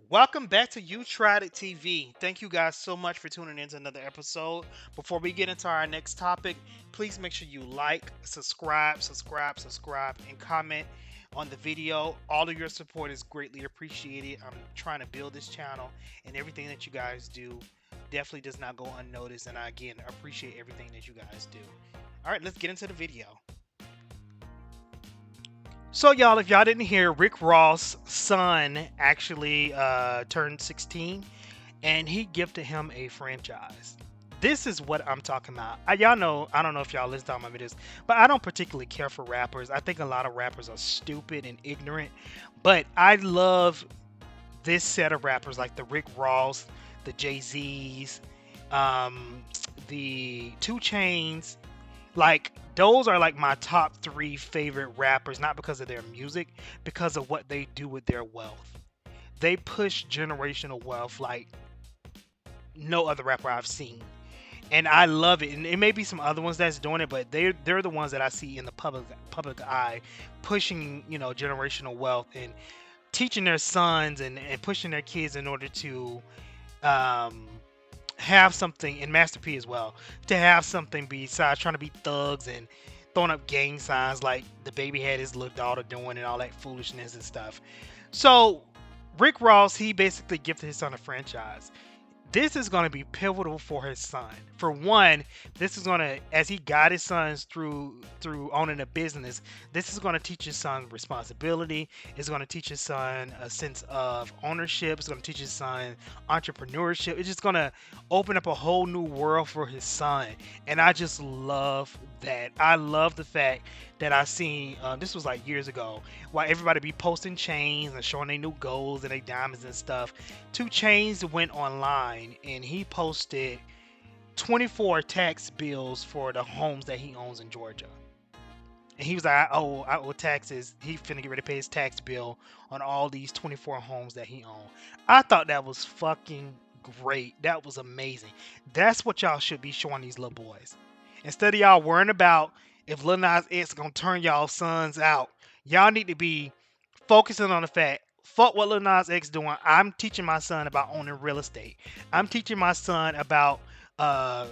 Welcome back to You Tried It TV. Thank you guys so much for tuning in to another episode. Before we get into our next topic, please make sure you like, subscribe, and comment on the video. All of your support is greatly appreciated. I'm trying to build this channel, and everything that you guys do definitely does not go unnoticed. And I again appreciate everything that you guys do. All right, let's get into the video. So, y'all, if y'all didn't hear, Rick Ross' son actually turned 16 and he gifted him a franchise. This is what I'm talking about. Y'all know, I don't know if y'all listen to my videos, but I don't particularly care for rappers. I think a lot of rappers are stupid and ignorant, but I love this set of rappers like the Rick Ross, the Jay-Z's, um, the Two Chains, like those are like my top three favorite rappers, not because of their music, because of what they do with their wealth. They push generational wealth like no other rapper I've seen. And I love it. And it may be some other ones that's doing it, but they're the ones that I see in the public eye pushing, generational wealth and teaching their sons and pushing their kids in order to um have something, and Master P as well, to have something besides trying to be thugs and throwing up gang signs like the baby had his little daughter doing and all that foolishness and stuff. So Rick Ross, he basically gifted his son a franchise. This is going to be pivotal for his son. For one, this is going to, as he guide his sons through owning a business, this is going to teach his son responsibility. It's going to teach his son a sense of ownership. It's going to teach his son entrepreneurship. It's just going to open up a whole new world for his son, and I just love that. I love the fact that I seen this was like years ago, while everybody be posting chains and showing their new golds and their diamonds and stuff. Two Chains went online and he posted 24 tax bills for the homes that he owns in Georgia. And he was like, I owe taxes. He finna get ready to pay his tax bill on all these 24 homes that he owned. I thought that was fucking great. That was amazing. That's what y'all should be showing these little boys. Instead of y'all worrying about if Lil Nas X gonna turn y'all sons out, y'all need to be focusing on the fact, fuck what Lil Nas X doing. I'm teaching my son about owning real estate. I'm teaching my son about uh,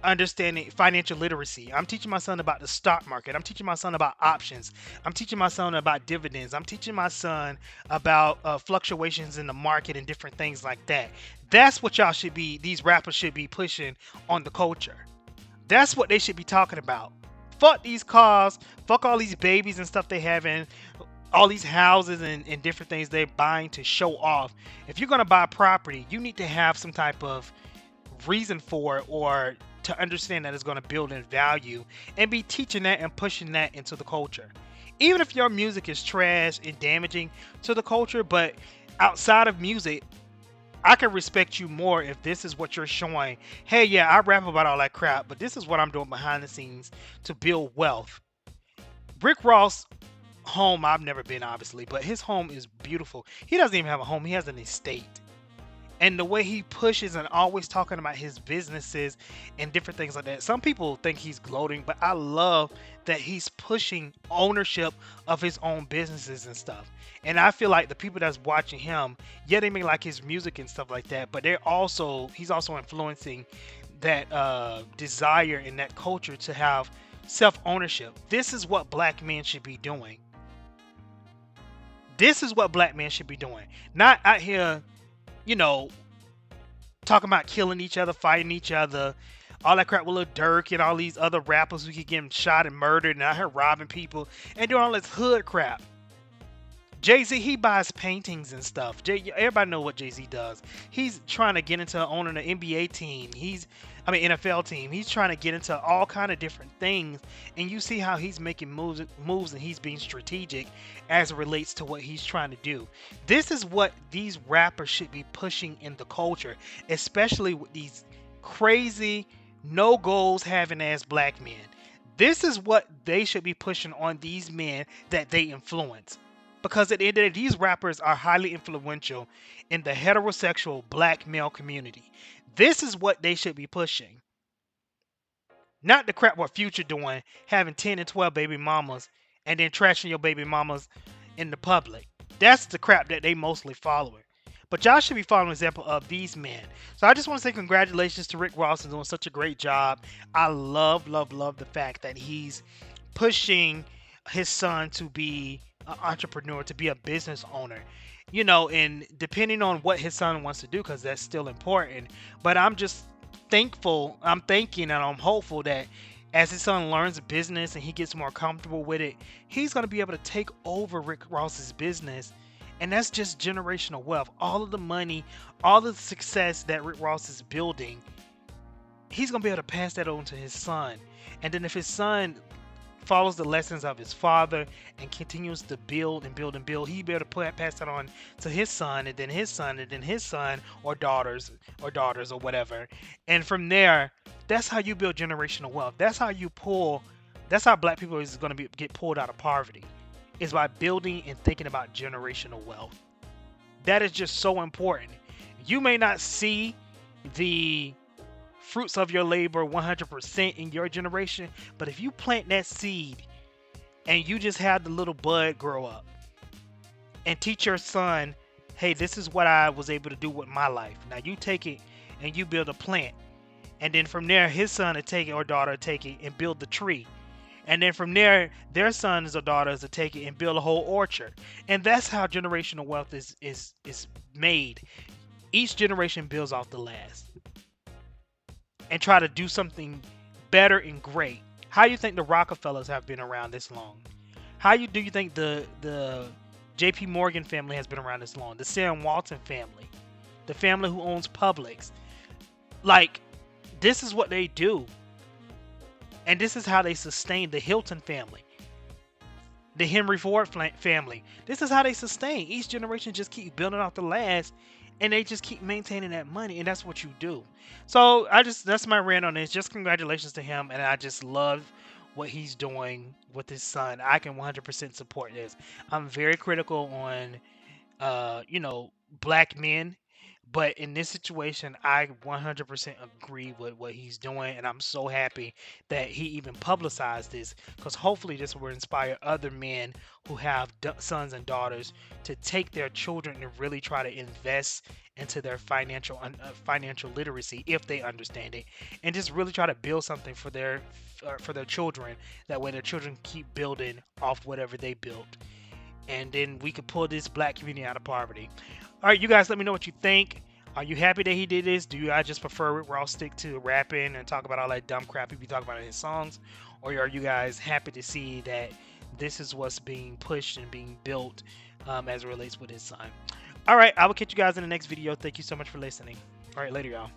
understanding financial literacy. I'm teaching my son about the stock market. I'm teaching my son about options. I'm teaching my son about dividends. I'm teaching my son about fluctuations in the market and different things like that. That's what y'all should be, these rappers should be pushing on the culture. That's what they should be talking about. Fuck these cars, fuck all these babies and stuff they having, all these houses and different things they're buying to show off. If you're gonna buy property, you need to have some type of reason for it, or to understand that it's gonna build in value, and be teaching that and pushing that into the culture. Even if your music is trash and damaging to the culture, but outside of music, I can respect you more if this is what you're showing. Hey, yeah, I rap about all that crap, but this is what I'm doing behind the scenes to build wealth. Rick Ross home, I've never been obviously, but his home is beautiful. He doesn't even have a home, he has an estate. And the way he pushes and always talking about his businesses and different things like that. Some people think he's gloating, but I love that he's pushing ownership of his own businesses and stuff. And I feel like the people that's watching him, yeah, they may like his music and stuff like that, but he's also influencing that desire in that culture to have self-ownership. This is what black men should be doing. This is what black men should be doing. Not out here, you know, talking about killing each other, fighting each other, all that crap with Lil Durk and all these other rappers who keep getting shot and murdered and out here robbing people and doing all this hood crap. Jay-Z, he buys paintings and stuff. Everybody know what Jay-Z does. He's trying to get into owning an NBA team. NFL team. He's trying to get into all kind of different things. And you see how he's making moves and he's being strategic as it relates to what he's trying to do. This is what these rappers should be pushing in the culture, especially with these crazy, no goals having ass black men. This is what they should be pushing on these men that they influence. Because at the end of the day, these rappers are highly influential in the heterosexual black male community. This is what they should be pushing. Not the crap what Future doing, having 10 and 12 baby mamas, and then trashing your baby mamas in the public. That's the crap that they mostly following. But y'all should be following an example of these men. So I just want to say congratulations to Rick Ross for doing such a great job. I love, love, love the fact that he's pushing his son to be an entrepreneur, to be a business owner. And depending on what his son wants to do, because that's still important. But I'm just thankful, I'm thinking, and I'm hopeful that as his son learns business and he gets more comfortable with it, he's going to be able to take over Rick Ross's business. And that's just generational wealth. All of the money, all of the success that Rick Ross is building, he's going to be able to pass that on to his son. And then if his son follows the lessons of his father and continues to build and build and build, he'll be able to pass that on to his son, and then his son, and then his son, or daughters or whatever. And from there, that's how you build generational wealth. That's how black people is going to get pulled out of poverty, is by building and thinking about generational wealth. That is just so important. You may not see the fruits of your labor 100% in your generation, but if you plant that seed and you just have the little bud grow up and teach your son, hey, this is what I was able to do with my life. Now you take it and you build a plant. And then from there, his son will take it, or daughter will take it and build the tree. And then from there, their sons or daughters will take it and build a whole orchard. And that's how generational wealth is made. Each generation builds off the last and try to do something better and great. How you think the Rockefellers have been around this long? Do you think the J.P. Morgan family has been around this long? The Sam Walton family, the family who owns Publix. Like, this is what they do. And this is how they sustain the Hilton family, the Henry Ford family. This is how they sustain. Each generation just keep building off the last, and they just keep maintaining that money, and that's what you do. So that's my rant on this. Just congratulations to him, and I just love what he's doing with his son. I can 100% support this. I'm very critical on black men. But in this situation, I 100% agree with what he's doing, and I'm so happy that he even publicized this, because hopefully this will inspire other men who have sons and daughters to take their children and really try to invest into their financial literacy, if they understand it, and just really try to build something for their children. That way, their children keep building off whatever they built, and then we could pull this black community out of poverty. All right, you guys, let me know what you think. Are you happy that he did this? Do you guys just prefer Rick Ross stick to rapping and talk about all that dumb crap he be talking about in his songs? Or are you guys happy to see that this is what's being pushed and being built as it relates with his son? All right, I will catch you guys in the next video. Thank you so much for listening. All right, later, y'all.